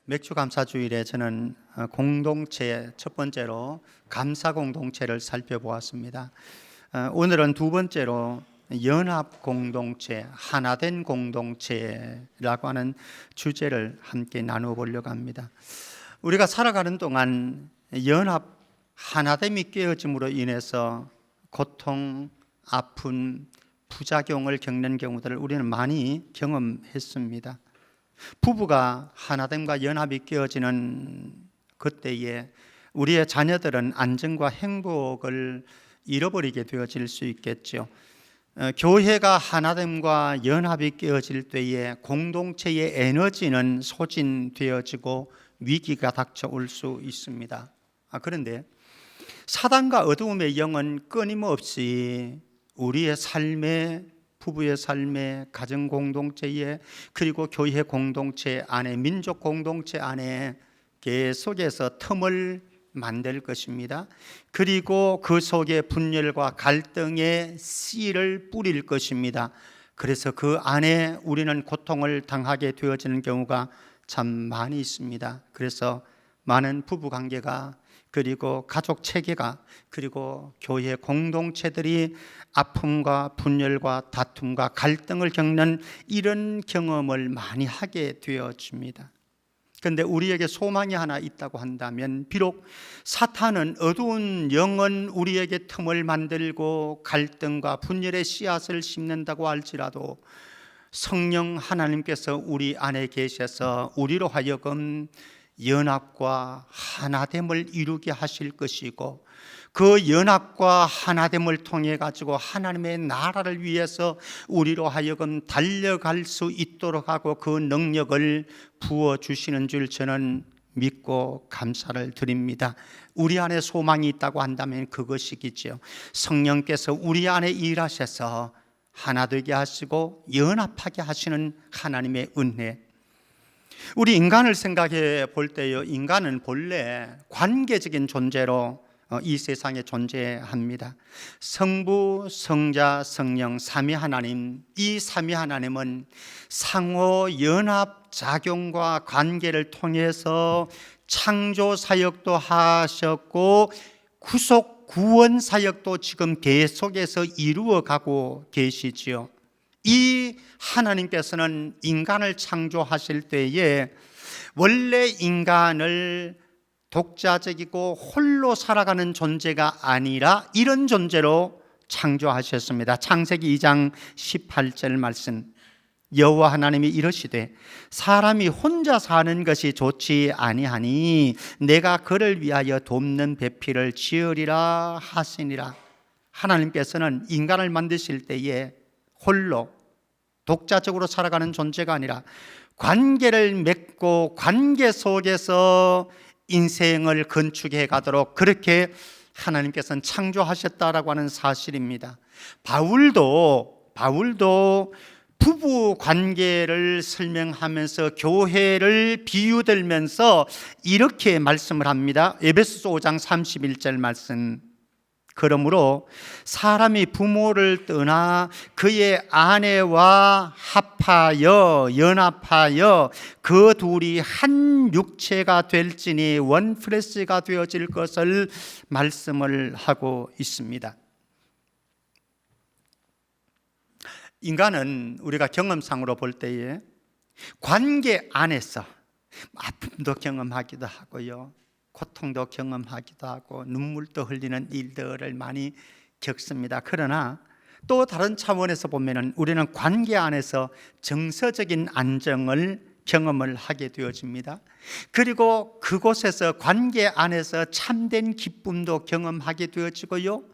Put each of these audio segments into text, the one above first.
맥주 감사 주일에 저는 공동체 첫 번째로 감사 공동체를 살펴보았습니다. 오늘은 두 번째로 연합 공동체, 하나된 공동체라고 하는 주제를 함께 나누어 보려고 합니다. 우리가 살아가는 동안 연합, 하나됨이 깨어짐으로 인해서 고통, 아픔, 부작용을 겪는 경우들을 우리는 많이 경험했습니다. 부부가 하나됨과 연합이 깨어지는 그때에 우리의 자녀들은 안정과 행복을 잃어버리게 되어질 수 있겠죠. 교회가 하나됨과 연합이 깨어질 때에 공동체의 에너지는 소진되어지고 위기가 닥쳐올 수 있습니다. 그런데 사단과 어두움의 영은 끊임없이 우리의 삶에, 부부의 삶에, 가정 공동체에, 그리고 교회 공동체 안에, 민족 공동체 안에 계속해서 틈을 만들 것입니다. 그리고 그 속에 분열과 갈등의 씨를 뿌릴 것입니다. 그래서 그 안에 우리는 고통을 당하게 되어지는 경우가 참 많이 있습니다. 그래서 많은 부부 관계가, 그리고 가족 체계가, 그리고 교회 공동체들이 아픔과 분열과 다툼과 갈등을 겪는 이런 경험을 많이 하게 되어집니다. 그런데 우리에게 소망이 하나 있다고 한다면, 비록 사탄은, 어두운 영은 우리에게 틈을 만들고 갈등과 분열의 씨앗을 심는다고 할지라도 성령 하나님께서 우리 안에 계셔서 우리로 하여금 연합과 하나됨을 이루게 하실 것이고, 그 연합과 하나됨을 통해 가지고 하나님의 나라를 위해서 우리로 하여금 달려갈 수 있도록 하고 그 능력을 부어주시는 줄 저는 믿고 감사를 드립니다. 우리 안에 소망이 있다고 한다면 그것이겠죠. 성령께서 우리 안에 일하셔서 하나 되게 하시고 연합하게 하시는 하나님의 은혜. 우리 인간을 생각해 볼 때요, 인간은 본래 관계적인 존재로 이 세상에 존재합니다. 성부, 성자, 성령, 삼위 하나님, 이 삼위 하나님은 상호 연합 작용과 관계를 통해서 창조 사역도 하셨고 구속 구원 사역도 지금 계속해서 이루어가고 계시지요. 이 하나님께서는 인간을 창조하실 때에 원래 인간을 독자적이고 홀로 살아가는 존재가 아니라 이런 존재로 창조하셨습니다. 창세기 2장 18절 말씀, 여호와 하나님이 이르시되 사람이 혼자 사는 것이 좋지 아니하니 내가 그를 위하여 돕는 배필을 지으리라 하시니라. 하나님께서는 인간을 만드실 때에 홀로 독자적으로 살아가는 존재가 아니라 관계를 맺고 관계 속에서 인생을 건축해 가도록 그렇게 하나님께서는 창조하셨다라고 하는 사실입니다. 바울도 부부 관계를 설명하면서 교회를 비유들면서 이렇게 말씀을 합니다. 에베소서 5장 31절 말씀, 그러므로 사람이 부모를 떠나 그의 아내와 합하여 연합하여 그 둘이 한 육체가 될지니 원 플래시가 되어질 것을 말씀을 하고 있습니다. 인간은 우리가 경험상으로 볼 때에 관계 안에서 아픔도 경험하기도 하고요, 고통도 경험하기도 하고 눈물도 흘리는 일들을 많이 겪습니다. 그러나 또 다른 차원에서 보면 우리는 관계 안에서 정서적인 안정을 경험을 하게 되어집니다. 그리고 그곳에서 관계 안에서 참된 기쁨도 경험하게 되어지고요,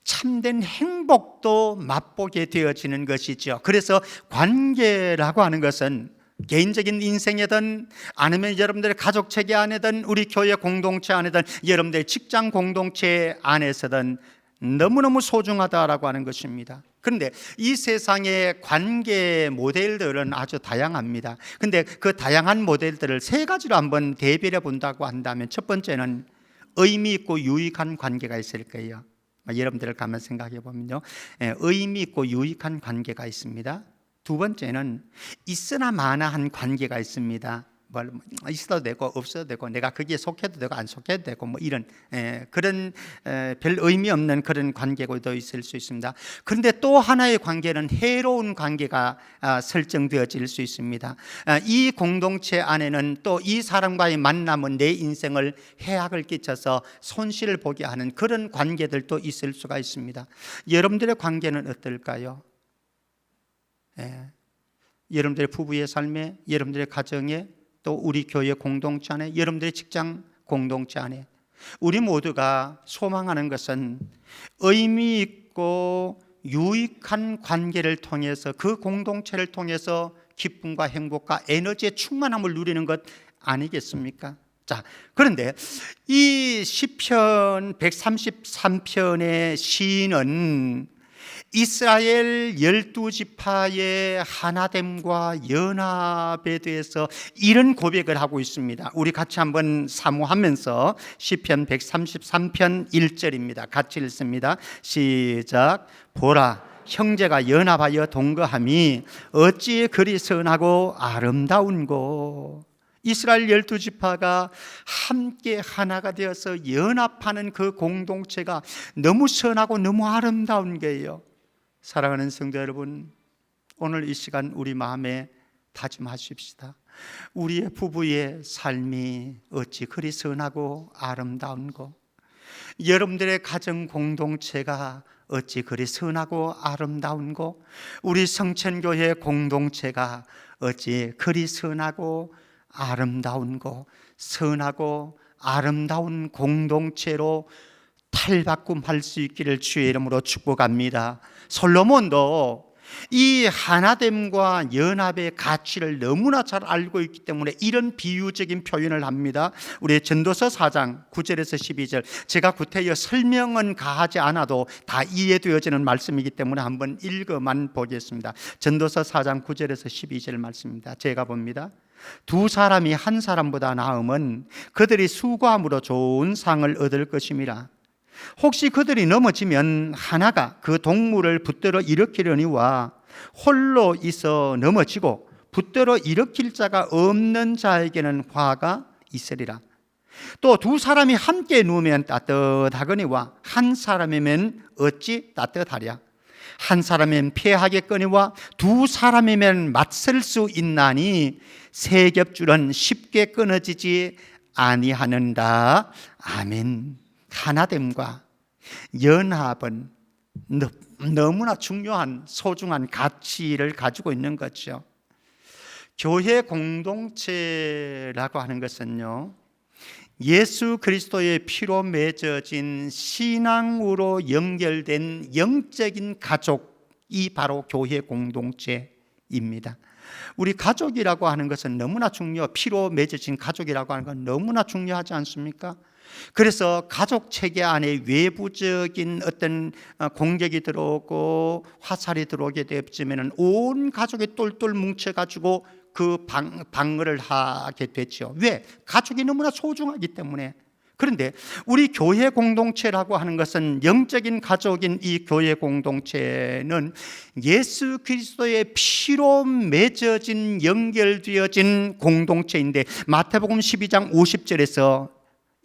참된 행복도 맛보게 되어지는 것이죠. 그래서 관계라고 하는 것은 개인적인 인생이든 아니면 여러분들의 가족 체계 안에든 우리 교회 공동체 안에든 여러분들의 직장 공동체 안에서든 너무너무 소중하다라고 하는 것입니다. 그런데 이 세상의 관계 모델들은 아주 다양합니다. 그런데 그 다양한 모델들을 세 가지로 한번 대별해 본다고 한다면, 첫 번째는 의미 있고 유익한 관계가 있을 거예요. 여러분들을 가만 생각해 보면요, 의미 있고 유익한 관계가 있습니다. 두 번째는 있으나 마나한 관계가 있습니다. 있어도 되고 없어도 되고 내가 거기에 속해도 되고 안 속해도 되고 뭐 이런 그런 별 의미 없는 그런 관계도 있을 수 있습니다. 그런데 또 하나의 관계는 해로운 관계가 설정되어질 수 있습니다. 이 공동체 안에는 또 이 사람과의 만남은 내 인생을 해악을 끼쳐서 손실을 보게 하는 그런 관계들도 있을 수가 있습니다. 여러분들의 관계는 어떨까요? 여러분들의 부부의 삶에, 여러분들의 가정에, 또 우리 교회 공동체 안에, 여러분들의 직장 공동체 안에 우리 모두가 소망하는 것은 의미 있고 유익한 관계를 통해서 그 공동체를 통해서 기쁨과 행복과 에너지의 충만함을 누리는 것 아니겠습니까? 자, 그런데 이 시편 133편의 시인은 이스라엘 12지파의 하나됨과 연합에 대해서 이런 고백을 하고 있습니다. 우리 같이 한번 사모하면서 시편 133편 1절입니다. 같이 읽습니다. 시작. 보라, 형제가 연합하여 동거함이 어찌 그리 선하고 아름다운고. 이스라엘 12지파가 함께 하나가 되어서 연합하는 그 공동체가 너무 선하고 너무 아름다운 거예요. 사랑하는 성도 여러분, 오늘 이 시간 우리 마음에 다짐하십시다. 우리의 부부의 삶이 어찌 그리 선하고 아름다운고, 여러분들의 가정 공동체가 어찌 그리 선하고 아름다운고, 우리 성천교회 공동체가 어찌 그리 선하고 아름다운고, 선하고 아름다운 공동체로 탈바꿈할 수 있기를 주의 이름으로 축복합니다. 솔로몬도 이 하나됨과 연합의 가치를 너무나 잘 알고 있기 때문에 이런 비유적인 표현을 합니다. 우리 전도서 4장 9절에서 12절, 제가 구태여 설명은 가하지 않아도 다 이해되어지는 말씀이기 때문에 한번 읽어만 보겠습니다. 전도서 4장 9절에서 12절 말씀입니다. 제가 봅니다. 두 사람이 한 사람보다 나음은 그들이 수고함으로 좋은 상을 얻을 것임이라. 혹시 그들이 넘어지면 하나가 그 동물을 붙들어 일으키려니와 홀로 있어 넘어지고 붙들어 일으킬 자가 없는 자에게는 화가 있으리라. 또 두 사람이 함께 누우면 따뜻하거니와 한 사람이면 어찌 따뜻하랴. 한 사람이면 피하겠거니와 두 사람이면 맞설 수 있나니 세 겹줄은 쉽게 끊어지지 아니하는다. 아멘. 하나됨과 연합은 너무나 중요한 소중한 가치를 가지고 있는 거죠. 교회 공동체라고 하는 것은요, 예수 그리스도의 피로 맺어진 신앙으로 연결된 영적인 가족이 바로 교회 공동체입니다. 우리 가족이라고 하는 것은 너무나 피로 맺어진 가족이라고 하는 건 너무나 중요하지 않습니까? 그래서 가족 체계 안에 외부적인 어떤 공격이 들어오고 화살이 들어오게 되면 온 가족이 똘똘 뭉쳐가지고 그 방어를 하게 되죠. 왜? 가족이 너무나 소중하기 때문에. 그런데 우리 교회 공동체라고 하는 것은, 영적인 가족인 이 교회 공동체는 예수 그리스도의 피로 맺어진 연결되어진 공동체인데, 마태복음 12장 50절에서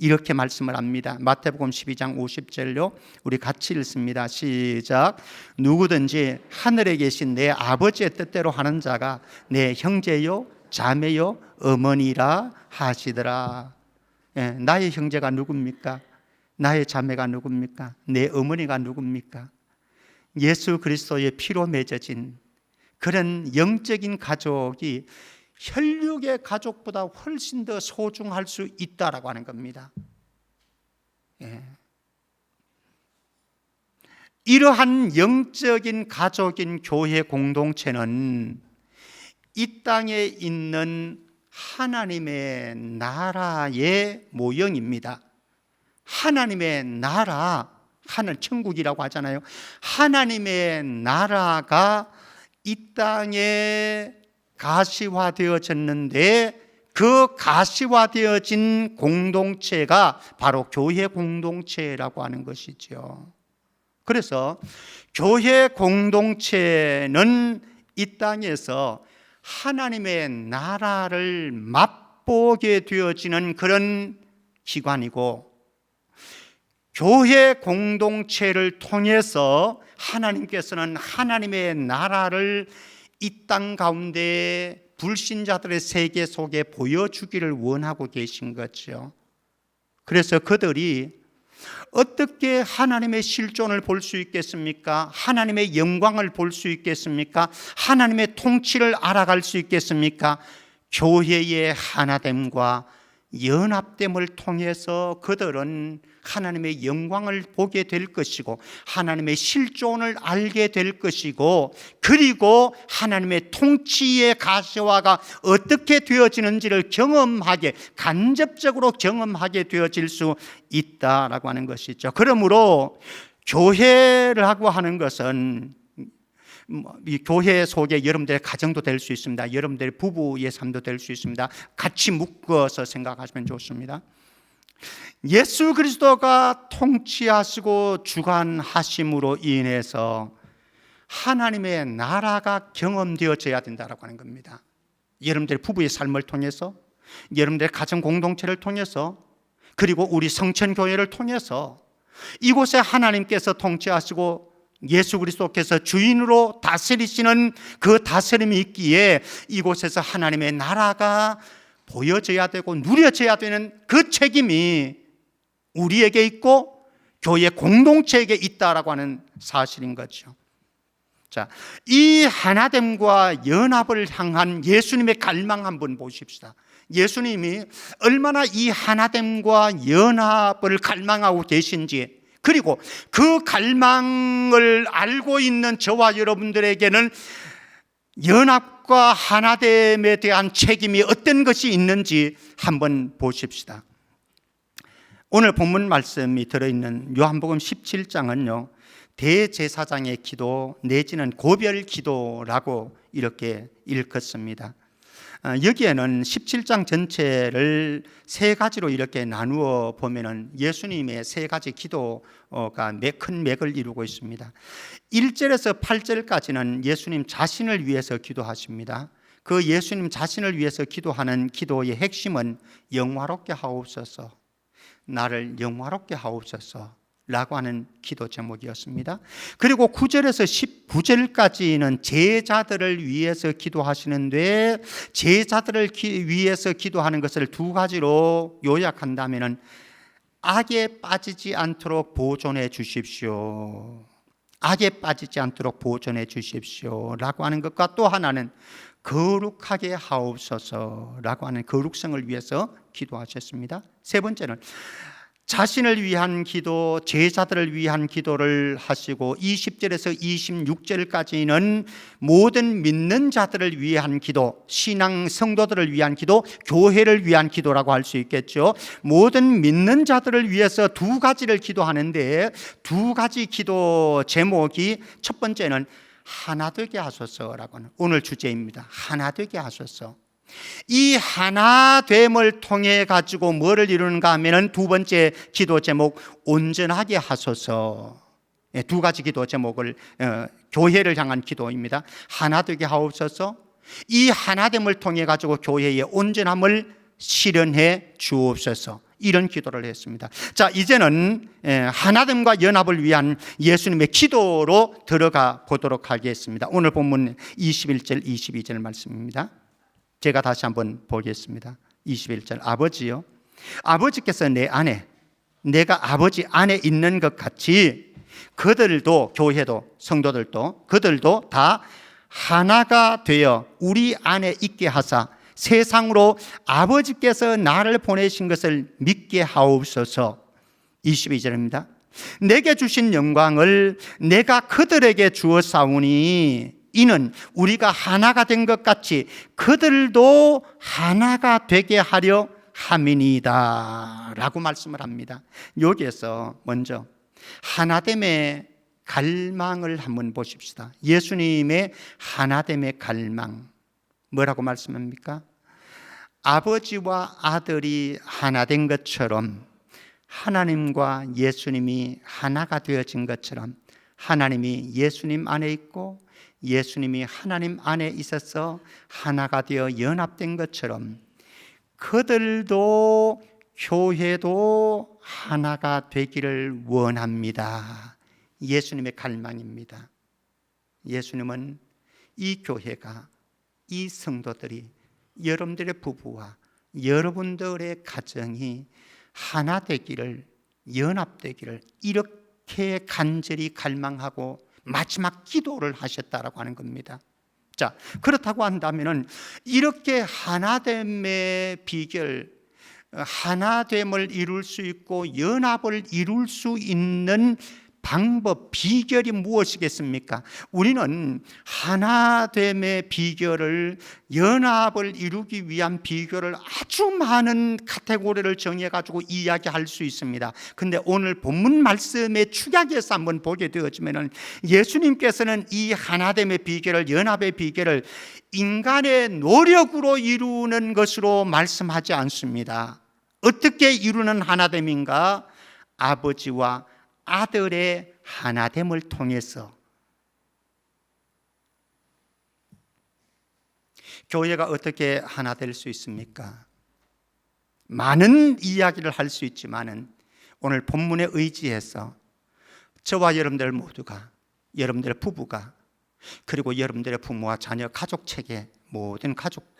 이렇게 말씀을 합니다. 마태복음 12장 50절로 우리 같이 읽습니다. 시작. 누구든지 하늘에 계신 내 아버지의 뜻대로 하는 자가 내 형제요 자매요 어머니라 하시더라. 나의 형제가 누굽니까? 나의 자매가 누굽니까? 내 어머니가 누굽니까? 예수 그리스도의 피로 맺어진 그런 영적인 가족이 혈육의 가족보다 훨씬 더 소중할 수 있다라고 하는 겁니다. 이러한 영적인 가족인 교회 공동체는 이 땅에 있는 하나님의 나라의 모형입니다. 하나님의 나라, 하늘 천국이라고 하잖아요. 하나님의 나라가 이 땅에 가시화되어졌는데, 그 가시화되어진 공동체가 바로 교회 공동체라고 하는 것이죠. 그래서 교회 공동체는 이 땅에서 하나님의 나라를 맛보게 되어지는 그런 기관이고, 교회 공동체를 통해서 하나님께서는 하나님의 나라를 이 땅 가운데 불신자들의 세계 속에 보여주기를 원하고 계신 거죠. 그래서 그들이 어떻게 하나님의 실존을 볼 수 있겠습니까? 하나님의 영광을 볼 수 있겠습니까? 하나님의 통치를 알아갈 수 있겠습니까? 교회의 하나됨과 연합됨을 통해서 그들은 하나님의 영광을 보게 될 것이고, 하나님의 실존을 알게 될 것이고, 그리고 하나님의 통치의 가시화가 어떻게 되어지는지를 경험하게, 간접적으로 경험하게 되어질 수 있다라고 하는 것이죠. 그러므로 교회를 하고 하는 것은 이 교회 속에 여러분들의 가정도 될 수 있습니다. 여러분들의 부부의 삶도 될 수 있습니다. 같이 묶어서 생각하시면 좋습니다. 예수 그리스도가 통치하시고 주관하심으로 인해서 하나님의 나라가 경험되어져야 된다고 하는 겁니다. 여러분들의 부부의 삶을 통해서, 여러분들의 가정 공동체를 통해서, 그리고 우리 성천교회를 통해서 이곳에 하나님께서 통치하시고 예수 그리스도께서 주인으로 다스리시는 그 다스림이 있기에 이곳에서 하나님의 나라가 보여져야 되고 누려져야 되는 그 책임이 우리에게 있고 교회 공동체에게 있다라고 하는 사실인 거죠. 자, 이 하나됨과 연합을 향한 예수님의 갈망 한번 보십시다. 예수님이 얼마나 이 하나됨과 연합을 갈망하고 계신지, 그리고 그 갈망을 알고 있는 저와 여러분들에게는 연합과 하나됨에 대한 책임이 어떤 것이 있는지 한번 보십시다. 오늘 본문 말씀이 들어있는 요한복음 17장은요 대제사장의 기도 내지는 고별 기도라고 이렇게 일컫습니다. 여기에는 17장 전체를 세 가지로 이렇게 나누어 보면은 예수님의 세 가지 기도가 큰 맥을 이루고 있습니다. 1절에서 8절까지는 예수님 자신을 위해서 기도하십니다. 그 예수님 자신을 위해서 기도하는 기도의 핵심은 영화롭게 하옵소서, 나를 영화롭게 하옵소서 라고 하는 기도 제목이었습니다. 그리고 9절에서 19절까지는 제자들을 위해서 기도하시는데, 제자들을 위해서 기도하는 것을 두 가지로 요약한다면 악에 빠지지 않도록 보존해 주십시오, 악에 빠지지 않도록 보존해 주십시오 라고 하는 것과, 또 하나는 거룩하게 하옵소서라고 하는 거룩성을 위해서 기도하셨습니다. 세 번째는 자신을 위한 기도, 제자들을 위한 기도를 하시고 20절에서 26절까지는 모든 믿는 자들을 위한 기도, 신앙 성도들을 위한 기도, 교회를 위한 기도라고 할 수 있겠죠. 모든 믿는 자들을 위해서 두 가지를 기도하는데, 두 가지 기도 제목이, 첫 번째는 하나 되게 하소서라고 하는 오늘 주제입니다. 하나 되게 하소서. 이 하나됨을 통해 가지고 뭐를 이루는가 하면은 두 번째 기도 제목, 온전하게 하소서. 두 가지 기도 제목을 교회를 향한 기도입니다. 하나 되게 하옵소서. 이 하나됨을 통해 가지고 교회의 온전함을 실현해 주옵소서. 이런 기도를 했습니다. 자, 이제는 하나됨과 연합을 위한 예수님의 기도로 들어가 보도록 하겠습니다. 오늘 본문 21절 22절 말씀입니다. 제가 다시 한번 보겠습니다. 21절. 아버지요, 아버지께서 내 안에, 내가 아버지 안에 있는 것 같이 그들도, 교회도, 성도들도, 그들도 다 하나가 되어 우리 안에 있게 하사 세상으로 아버지께서 나를 보내신 것을 믿게 하옵소서. 22절입니다. 내게 주신 영광을 내가 그들에게 주었사오니 이는 우리가 하나가 된 것 같이 그들도 하나가 되게 하려 함이니이다 라고 말씀을 합니다. 여기에서 먼저 하나됨의 갈망을 한번 보십시다. 예수님의 하나됨의 갈망, 뭐라고 말씀합니까? 아버지와 아들이 하나 된 것처럼, 하나님과 예수님이 하나가 되어진 것처럼, 하나님이 예수님 안에 있고 예수님이 하나님 안에 있어서 하나가 되어 연합된 것처럼, 그들도 교회도 하나가 되기를 원합니다. 예수님의 갈망입니다. 예수님은 이 교회가, 이 성도들이, 여러분들의 부부와 여러분들의 가정이 하나 되기를, 연합되기를 이렇게 간절히 갈망하고 마지막 기도를 하셨다라고 하는 겁니다. 자, 그렇다고 한다면은 이렇게 하나됨의 비결, 하나됨을 이룰 수 있고 연합을 이룰 수 있는 방법, 비결이 무엇이겠습니까? 우리는 하나됨의 비결을, 연합을 이루기 위한 비결을 아주 많은 카테고리를 정해가지고 이야기할 수 있습니다. 근데 오늘 본문 말씀의 축약에서 한번 보게 되어지면은 예수님께서는 이 하나됨의 비결을, 연합의 비결을 인간의 노력으로 이루는 것으로 말씀하지 않습니다. 어떻게 이루는 하나됨인가? 아버지와 아들의 하나됨을 통해서. 교회가 어떻게 하나 될 수 있습니까? 많은 이야기를 할 수 있지만은 오늘 본문에 의지해서 저와 여러분들 모두가, 여러분들의 부부가, 그리고 여러분들의 부모와 자녀, 가족 체계, 모든 가족,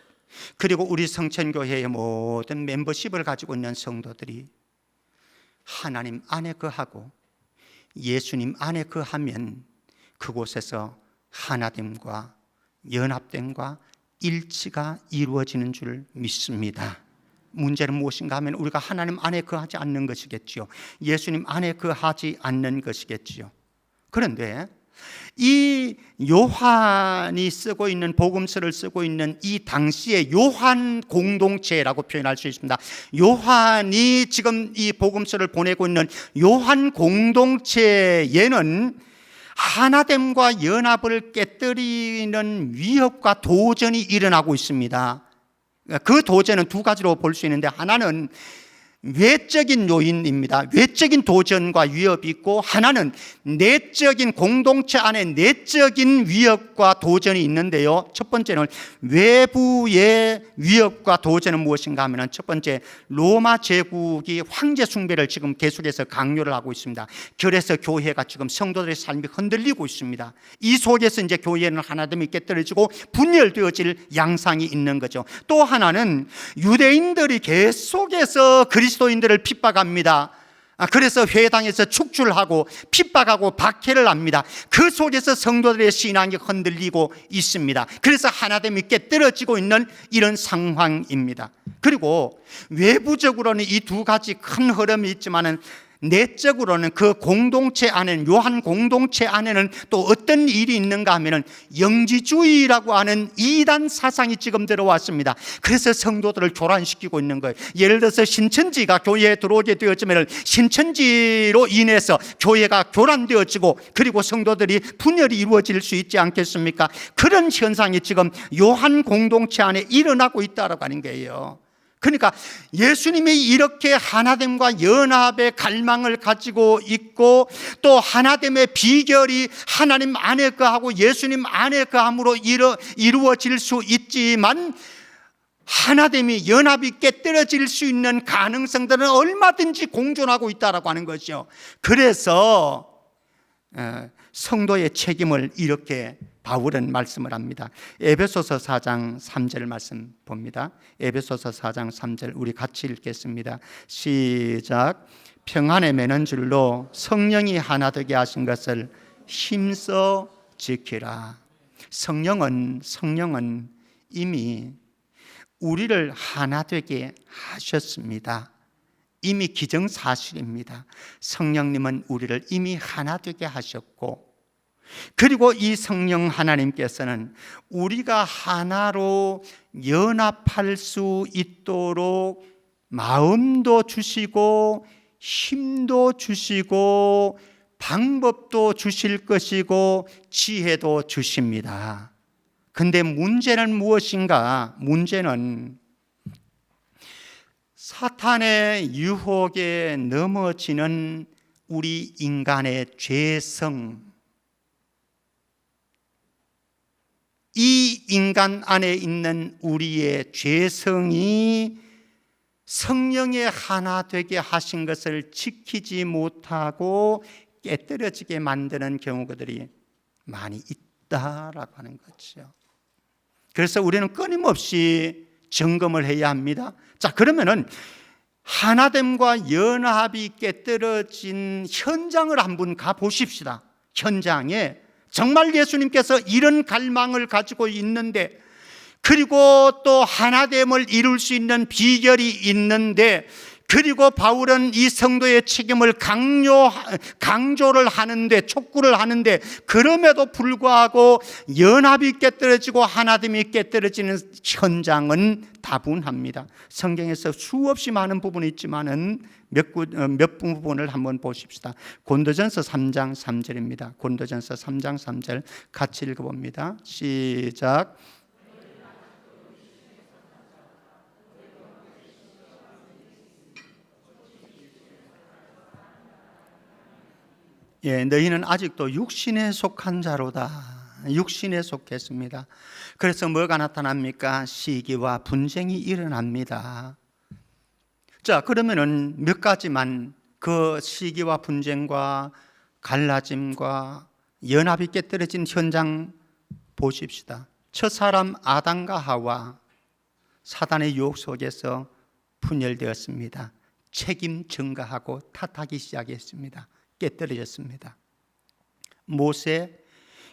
그리고 우리 성천교회의 모든 멤버십을 가지고 있는 성도들이 하나님 안에 거하고 예수님 안에 거하면 그곳에서 하나됨과 연합됨과 일치가 이루어지는 줄 믿습니다. 문제는 무엇인가 하면 우리가 하나님 안에 거하지 않는 것이겠지요. 예수님 안에 거하지 않는 것이겠지요. 그런데 이 요한이 쓰고 있는, 복음서를 쓰고 있는 이 당시의 요한 공동체라고 표현할 수 있습니다. 요한이 지금 이 복음서를 보내고 있는 요한 공동체에는 하나됨과 연합을 깨뜨리는 위협과 도전이 일어나고 있습니다. 그 도전은 두 가지로 볼 수 있는데, 하나는 외적인 요인입니다. 외적인 도전과 위협이 있고, 하나는 내적인, 공동체 안에 내적인 위협과 도전이 있는데요. 첫 번째는 외부의 위협과 도전은 무엇인가 하면, 첫 번째, 로마 제국이 황제 숭배를 지금 계속해서 강요를 하고 있습니다. 그래서 교회가 지금 성도들의 삶이 흔들리고 있습니다. 이 속에서 이제 교회는 하나됨이 깨뜨려지고 분열되어질 양상이 있는 거죠. 또 하나는 유대인들이 계속해서 그리스도인들을 핍박합니다. 그래서 회당에서 축출하고 핍박하고 박해를 합니다. 그 속에서 성도들의 신앙이 흔들리고 있습니다. 그래서 하나됨이 깨뜨려지고 있는 이런 상황입니다. 그리고 외부적으로는 이 두 가지 큰 흐름이 있지만은 내적으로는 그 공동체 안에는, 요한 공동체 안에는 또 어떤 일이 있는가 하면은 영지주의라고 하는 이단 사상이 지금 들어왔습니다. 그래서 성도들을 교란시키고 있는 거예요. 예를 들어서 신천지가 교회에 들어오게 되었지만 신천지로 인해서 교회가 교란되어지고, 그리고 성도들이 분열이 이루어질 수 있지 않겠습니까? 그런 현상이 지금 요한 공동체 안에 일어나고 있다라고 하는 거예요. 그러니까 예수님이 이렇게 하나됨과 연합의 갈망을 가지고 있고, 또 하나됨의 비결이 하나님 안에 거하고 예수님 안에 거함으로 이루어질 수 있지만, 하나됨이, 연합이 깨뜨려질 수 있는 가능성들은 얼마든지 공존하고 있다라고 하는 것이죠. 그래서 성도의 책임을 이렇게 바울은 말씀을 합니다. 에베소서 4장 3절 말씀 봅니다. 에베소서 4장 3절 우리 같이 읽겠습니다. 시작. 평안에 매는 줄로 성령이 하나 되게 하신 것을 힘써 지키라. 성령은 이미 우리를 하나 되게 하셨습니다. 이미 기정사실입니다. 성령님은 우리를 이미 하나 되게 하셨고, 그리고 이 성령 하나님께서는 우리가 하나로 연합할 수 있도록 마음도 주시고 힘도 주시고 방법도 주실 것이고 지혜도 주십니다. 근데 문제는 무엇인가? 문제는 사탄의 유혹에 넘어지는 우리 인간의 죄성, 이 인간 안에 있는 우리의 죄성이 성령의 하나 되게 하신 것을 지키지 못하고 깨뜨려지게 만드는 경우들이 많이 있다라고 하는 거죠. 그래서 우리는 끊임없이 점검을 해야 합니다. 자, 그러면은 하나됨과 연합이 깨뜨려진 현장을 한번 가보십시다. 현장에 정말 예수님께서 이런 갈망을 가지고 있는데, 그리고 또 하나됨을 이룰 수 있는 비결이 있는데, 그리고 바울은 이 성도의 책임을 강조를 하는데, 촉구를 하는데, 그럼에도 불구하고 연합이 깨뜨려지고 하나됨이 깨뜨려지는 현장은 다분합니다. 성경에서 수없이 많은 부분이 있지만은 몇 부분을 한번 보십시다. 고린도전서 3장 3절입니다. 고린도전서 3장 3절 같이 읽어봅니다. 시작. 너희는 아직도 육신에 속한 자로다. 육신에 속했습니다. 그래서 뭐가 나타납니까? 시기와 분쟁이 일어납니다. 자, 그러면은 몇 가지만 그 시기와 분쟁과 갈라짐과 연합이 깨뜨려진 현장 보십시다. 첫 사람 아담과 하와 사단의 유혹 속에서 분열되었습니다. 책임 전가하고 탓하기 시작했습니다. 깨뜨려졌습니다. 모세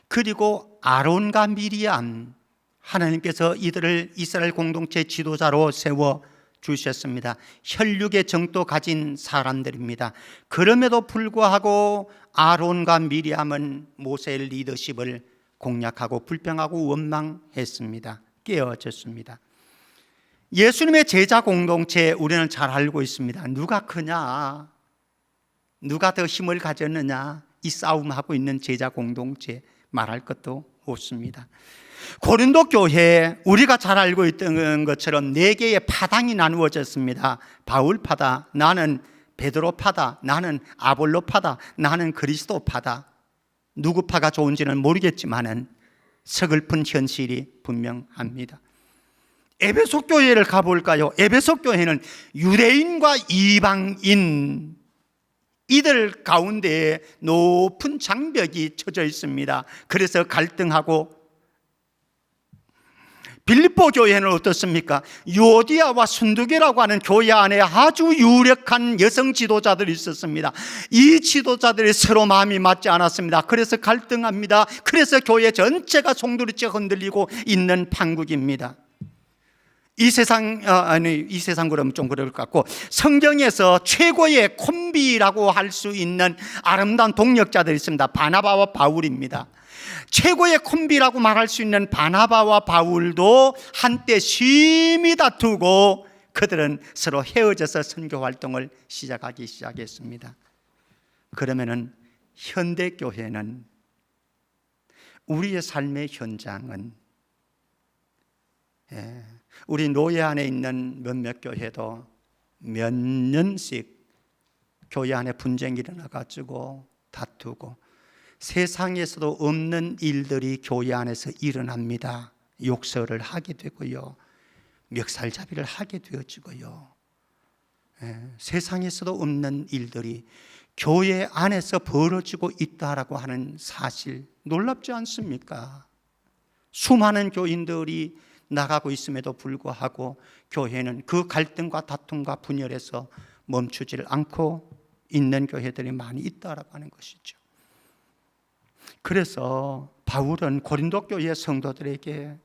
그리고 아론과 미리암, 하나님께서 이들을 이스라엘 공동체 지도자로 세워 주셨습니다. 혈육의 정도 가진 사람들입니다. 그럼에도 불구하고 아론과 미리암은 모세의 리더십을 공략하고 불평하고 원망했습니다. 깨어졌습니다. 예수님의 제자 공동체 우리는 잘 알고 있습니다. 누가 크냐, 누가 더 힘을 가졌느냐, 이 싸움하고 있는 제자 공동체 말할 것도 없습니다. 고린도 교회 우리가 잘 알고 있던 것처럼 4개의 파당이 나누어졌습니다. 바울파다, 나는 베드로파다, 나는 아볼로파다, 나는 그리스도파다. 누구 파가 좋은지는 모르겠지만은 서글픈 현실이 분명합니다. 에베소 교회를 가볼까요? 에베소 교회는 유대인과 이방인 이들 가운데에 높은 장벽이 쳐져 있습니다. 그래서 갈등하고, 빌립보 교회는 어떻습니까? 요디아와 순두계라고 하는 교회 안에 아주 유력한 여성 지도자들이 있었습니다. 이 지도자들이 서로 마음이 맞지 않았습니다. 그래서 갈등합니다. 그래서 교회 전체가 송두리째 흔들리고 있는 판국입니다. 이 세상 그러면 좀 그럴 것 같고, 성경에서 최고의 콤비라고 할 수 있는 아름다운 동역자들이 있습니다. 바나바와 바울입니다. 최고의 콤비라고 말할 수 있는 바나바와 바울도 한때 심히 다투고 그들은 서로 헤어져서 선교 활동을 시작하기 시작했습니다. 그러면은 현대교회는, 우리의 삶의 현장은, 우리 노예 안에 있는 몇몇 교회도 몇 년씩 교회 안에 분쟁이 일어나가지고 다투고, 세상에서도 없는 일들이 교회 안에서 일어납니다. 욕설을 하게 되고요, 멱살잡이를 하게 되어지고요, 세상에서도 없는 일들이 교회 안에서 벌어지고 있다라고 하는 사실, 놀랍지 않습니까? 수많은 교인들이 나가고 있음에도 불구하고 교회는 그 갈등과 다툼과 분열에서 멈추지를 않고 있는 교회들이 많이 있다라고 하는 것이죠. 그래서 바울은 고린도 교회 성도들에게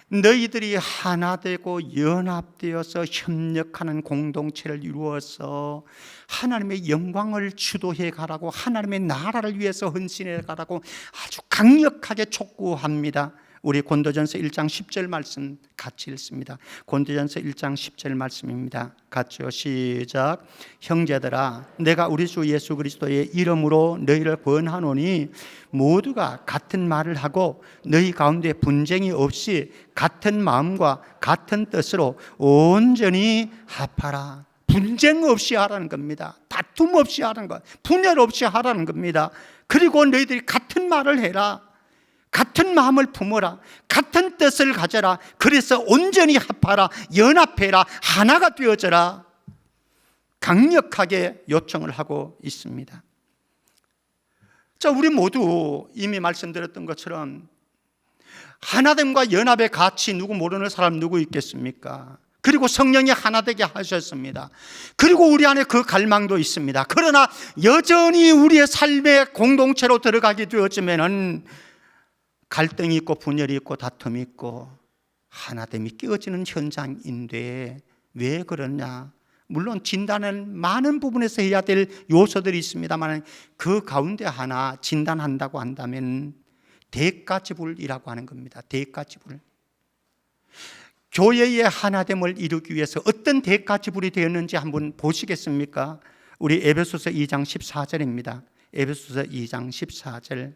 너희들이 하나 되고 연합되어서 협력하는 공동체를 이루어서 하나님의 영광을 주도해 가라고, 하나님의 나라를 위해서 헌신해 가라고 아주 강력하게 촉구합니다. 우리 고린도전서 1장 10절 말씀 같이 읽습니다. 고린도전서 1장 10절 말씀입니다. 같이요, 시작. 형제들아, 내가 우리 주 예수 그리스도의 이름으로 너희를 권하노니 모두가 같은 말을 하고 너희 가운데 분쟁이 없이 같은 마음과 같은 뜻으로 온전히 합하라. 분쟁 없이 하라는 겁니다. 다툼 없이 하라는 것, 분열 없이 하라는 겁니다. 그리고 너희들이 같은 말을 해라. 같은 마음을 품어라. 같은 뜻을 가져라. 그래서 온전히 합하라. 연합해라. 하나가 되어져라. 강력하게 요청을 하고 있습니다. 자, 우리 모두 이미 말씀드렸던 것처럼 하나됨과 연합의 가치 누구 모르는 사람 누구 있겠습니까? 그리고 성령이 하나 되게 하셨습니다. 그리고 우리 안에 그 갈망도 있습니다. 그러나 여전히 우리의 삶의 공동체로 들어가게 되어지면은 갈등이 있고 분열이 있고 다툼이 있고 하나됨이 깨어지는 현장인데 왜 그러냐? 물론 진단은 많은 부분에서 해야 될 요소들이 있습니다만 그 가운데 하나 진단한다고 한다면 대가지불이라고 하는 겁니다. 대가지불. 교회의 하나됨을 이루기 위해서 어떤 대가지불이 되었는지 한번 보시겠습니까? 우리 에베소서 2장 14절입니다. 에베소서 2장 14절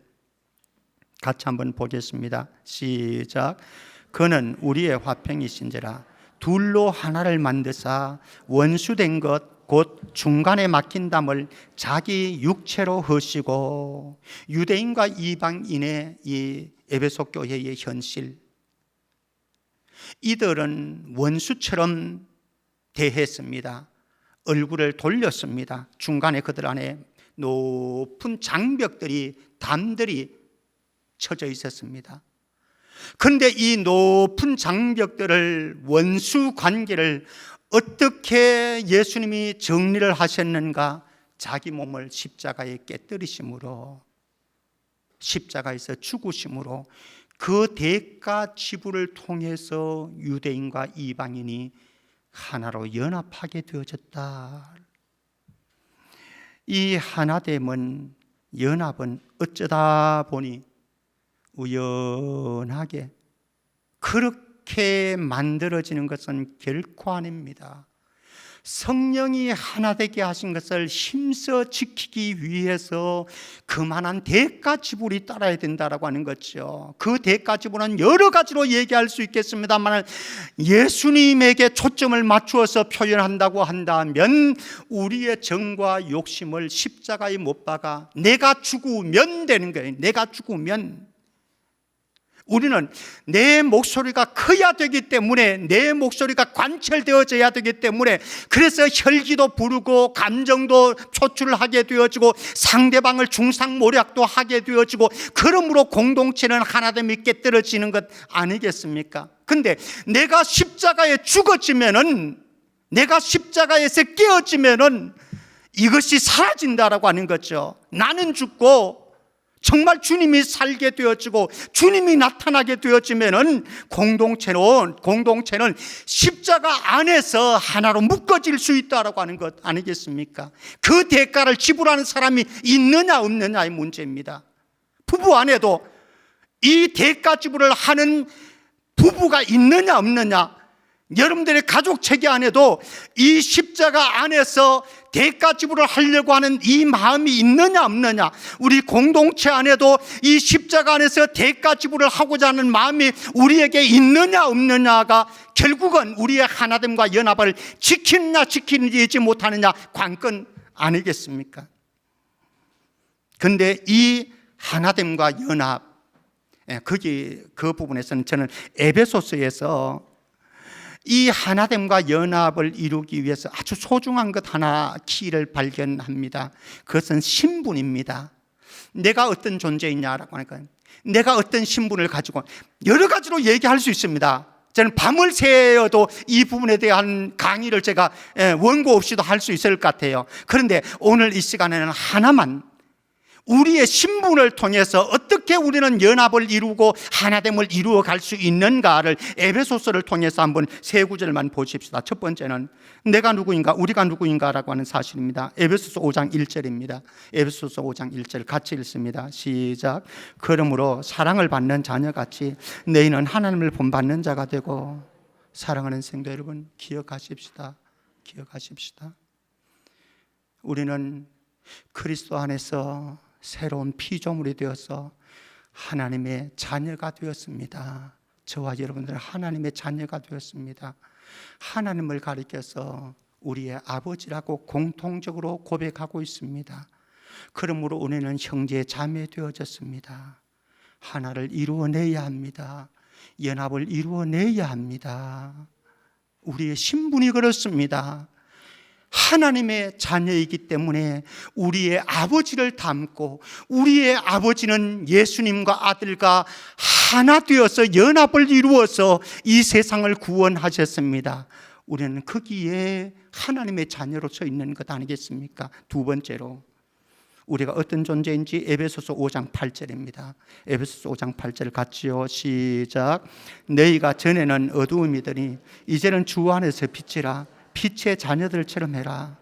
같이 한번 보겠습니다. 시작. 그는 우리의 화평이신지라 둘로 하나를 만드사 원수된 것 곧 중간에 막힌 담을 자기 육체로 허시고. 유대인과 이방인의 이 에베소 교회의 현실, 이들은 원수처럼 대했습니다. 얼굴을 돌렸습니다. 중간에 그들 안에 높은 장벽들이, 담들이 쳐져 있었습니다. 그런데 이 높은 장벽들을, 원수 관계를 어떻게 예수님이 정리를 하셨는가? 자기 몸을 십자가에 깨뜨리심으로, 십자가에서 죽으심으로 그 대가 지불을 통해서 유대인과 이방인이 하나로 연합하게 되어졌다. 이 하나됨은, 연합은 어쩌다 보니 우연하게 그렇게 만들어지는 것은 결코 아닙니다. 성령이 하나 되게 하신 것을 힘써 지키기 위해서 그만한 대가 지불이 따라야 된다라고 하는 거죠. 그 대가 지불은 여러 가지로 얘기할 수 있겠습니다만 예수님에게 초점을 맞추어서 표현한다고 한다면 우리의 정과 욕심을 십자가에 못 박아 내가 죽으면 되는 거예요. 내가 죽으면. 우리는 내 목소리가 커야 되기 때문에, 내 목소리가 관철되어져야 되기 때문에, 그래서 혈기도 부르고 감정도 표출하게 되어지고 상대방을 중상모략도 하게 되어지고, 그러므로 공동체는 하나됨이 깨뜨려지는 것 아니겠습니까? 근데 내가 십자가에 죽어지면은, 내가 십자가에서 깨어지면은 이것이 사라진다라고 하는 거죠. 나는 죽고 정말 주님이 살게 되어지고 주님이 나타나게 되어지면은 공동체는 십자가 안에서 하나로 묶어질 수 있다라고 하는 것 아니겠습니까? 그 대가를 지불하는 사람이 있느냐 없느냐의 문제입니다. 부부 안에도 이 대가 지불을 하는 부부가 있느냐 없느냐, 여러분들의 가족 체계 안에도 이 십자가 안에서 대가 지불을 하려고 하는 이 마음이 있느냐 없느냐, 우리 공동체 안에도 이 십자가 안에서 대가 지불을 하고자 하는 마음이 우리에게 있느냐 없느냐가 결국은 우리의 하나됨과 연합을 지키느냐 지키지 못하느냐 관건 아니겠습니까? 그런데 이 하나됨과 연합, 그 부분에서는 저는 에베소서에서 이 하나됨과 연합을 이루기 위해서 아주 소중한 것 하나, 키를 발견합니다. 그것은 신분입니다. 내가 어떤 존재이냐라고 하니까, 내가 어떤 신분을 가지고 여러 가지로 얘기할 수 있습니다. 저는 밤을 새어도 이 부분에 대한 강의를 제가 원고 없이도 할 수 있을 것 같아요. 그런데 오늘 이 시간에는 하나만, 우리의 신분을 통해서 어떻게 우리는 연합을 이루고 하나됨을 이루어 갈 수 있는가를 에베소서를 통해서 한번 세 구절만 보십시다. 첫 번째는 내가 누구인가, 우리가 누구인가라고 하는 사실입니다. 에베소서 5장 1절입니다. 에베소서 5장 1절 같이 읽습니다. 시작. 그러므로 사랑을 받는 자녀같이 너희는 하나님을 본받는 자가 되고. 사랑하는 성도 여러분, 기억하십시다. 기억하십시다. 우리는 그리스도 안에서 새로운 피조물이 되어서 하나님의 자녀가 되었습니다. 저와 여러분들은 하나님의 자녀가 되었습니다. 하나님을 가리켜서 우리의 아버지라고 공통적으로 고백하고 있습니다. 그러므로 우리는 형제 자매 되어졌습니다. 하나를 이루어내야 합니다. 연합을 이루어내야 합니다. 우리의 신분이 그렇습니다. 하나님의 자녀이기 때문에 우리의 아버지를 닮고, 우리의 아버지는 예수님과 아들과 하나 되어서 연합을 이루어서 이 세상을 구원하셨습니다. 우리는 거기에 하나님의 자녀로서 있는 것 아니겠습니까? 두 번째로, 우리가 어떤 존재인지 에베소서 5장 8절입니다. 에베소서 5장 8절 같이요. 시작. 너희가 전에는 어두움이더니 이제는 주 안에서 빛이라. 빛의 자녀들처럼 해라.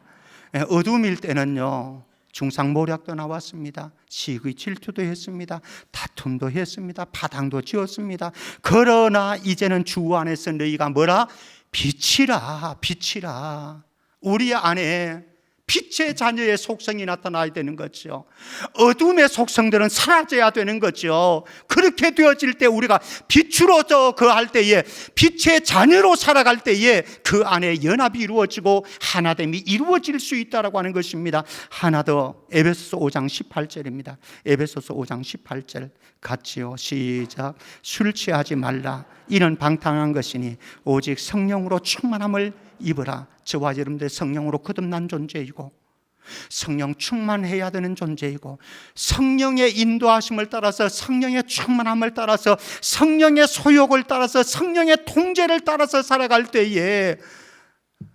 어두움일 때는요, 중상모략도 나왔습니다. 시기 질투도 했습니다. 다툼도 했습니다. 파당도 지었습니다. 그러나 이제는 주 안에서 너희가 뭐라? 빛이라. 빛이라. 우리 안에 빛의 자녀의 속성이 나타나야 되는 거죠. 어둠의 속성들은 사라져야 되는 거죠. 그렇게 되어질 때 우리가 빛으로서 거할 때에, 빛의 자녀로 살아갈 때에 그 안에 연합이 이루어지고 하나됨이 이루어질 수 있다라고 하는 것입니다. 하나 더, 에베소서 5장 18절입니다. 에베소서 5장 18절 같이요. 시작. 술 취하지 말라. 이는 방탕한 것이니 오직 성령으로 충만함을 입어라. 저와 여러분들 성령으로 거듭난 존재이고, 성령 충만해야 되는 존재이고, 성령의 인도하심을 따라서, 성령의 충만함을 따라서, 성령의 소욕을 따라서, 성령의 통제를 따라서 살아갈 때에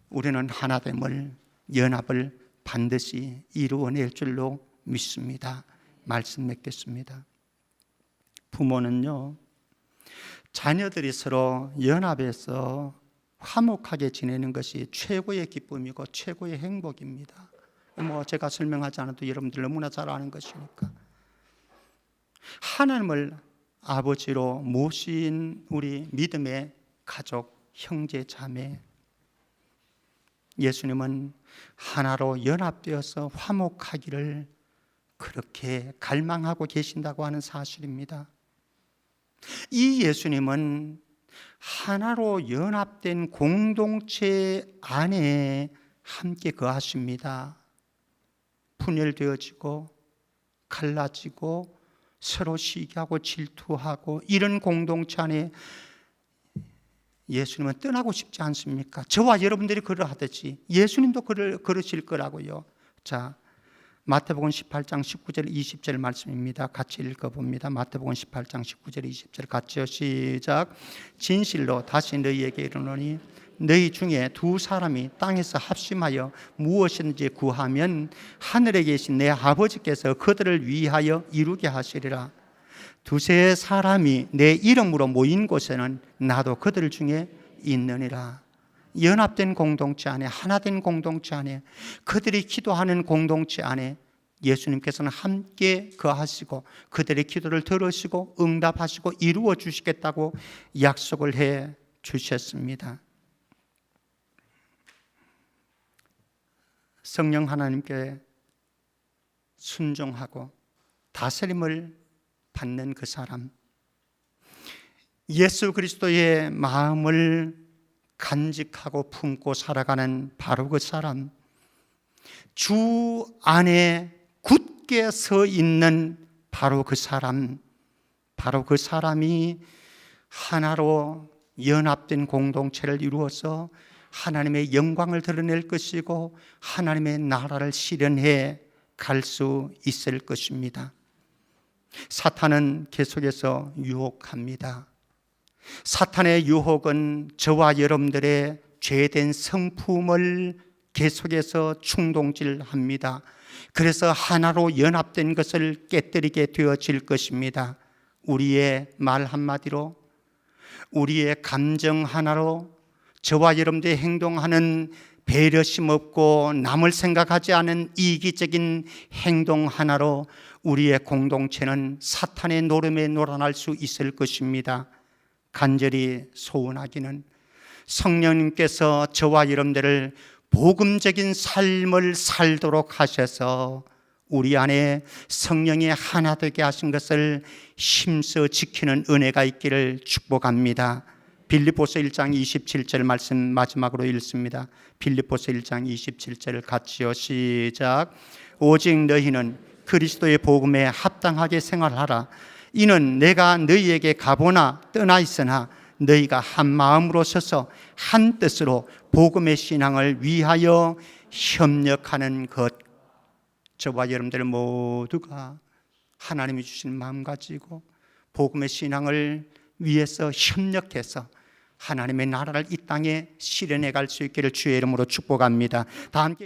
우리는 하나됨을, 연합을 반드시 이루어낼 줄로 믿습니다. 말씀 맺겠습니다. 부모는요, 자녀들이 서로 연합해서 화목하게 지내는 것이 최고의 기쁨이고 최고의 행복입니다. 제가 설명하지 않아도 여러분들 너무나 잘 아는 것이니까. 하나님을 아버지로 모신 우리 믿음의 가족, 형제, 자매, 예수님은 하나로 연합되어서 화목하기를 그렇게 갈망하고 계신다고 하는 사실입니다. 이 예수님은 하나로 연합된 공동체 안에 함께 거하십니다. 분열되어지고 갈라지고 서로 시기하고 질투하고 이런 공동체 안에 예수님은 떠나고 싶지 않습니까? 저와 여러분들이 그러하듯이 예수님도 그러실 거라고요. 자, 마태복음 18장 19절 20절 말씀입니다. 같이 읽어봅니다. 마태복음 18장 19절 20절 같이요. 시작. 진실로 다시 너희에게 이르노니 너희 중에 두 사람이 땅에서 합심하여 무엇이든지 구하면 하늘에 계신 내 아버지께서 그들을 위하여 이루게 하시리라. 두세 사람이 내 이름으로 모인 곳에는 나도 그들 중에 있느니라. 연합된 공동체 안에, 하나된 공동체 안에, 그들이 기도하는 공동체 안에 예수님께서는 함께 거하시고 그들의 기도를 들으시고 응답하시고 이루어 주시겠다고 약속을 해 주셨습니다. 성령 하나님께 순종하고 다스림을 받는 그 사람, 예수 그리스도의 마음을 간직하고 품고 살아가는 바로 그 사람, 주 안에 굳게 서 있는 바로 그 사람, 바로 그 사람이 하나로 연합된 공동체를 이루어서 하나님의 영광을 드러낼 것이고 하나님의 나라를 실현해 갈 수 있을 것입니다. 사탄은 계속해서 유혹합니다. 사탄의 유혹은 저와 여러분들의 죄된 성품을 계속해서 충동질합니다. 그래서 하나로 연합된 것을 깨뜨리게 되어질 것입니다. 우리의 말 한마디로, 우리의 감정 하나로, 저와 여러분들이 행동하는 배려심 없고 남을 생각하지 않은 이기적인 행동 하나로 우리의 공동체는 사탄의 노름에 놀아날 수 있을 것입니다. 간절히 소원하기는 성령님께서 저와 여러분들을 복음적인 삶을 살도록 하셔서 우리 안에 성령이 하나 되게 하신 것을 힘써 지키는 은혜가 있기를 축복합니다. 빌립보서 1장 27절 말씀 마지막으로 읽습니다. 빌립보서 1장 27절 같이요. 시작. 오직 너희는 그리스도의 복음에 합당하게 생활하라. 이는 내가 너희에게 가보나 떠나 있으나 너희가 한 마음으로 서서 한 뜻으로 복음의 신앙을 위하여 협력하는 것. 저와 여러분들 모두가 하나님이 주신 마음 가지고 복음의 신앙을 위해서 협력해서 하나님의 나라를 이 땅에 실현해 갈 수 있기를 주의 이름으로 축복합니다. 다 함께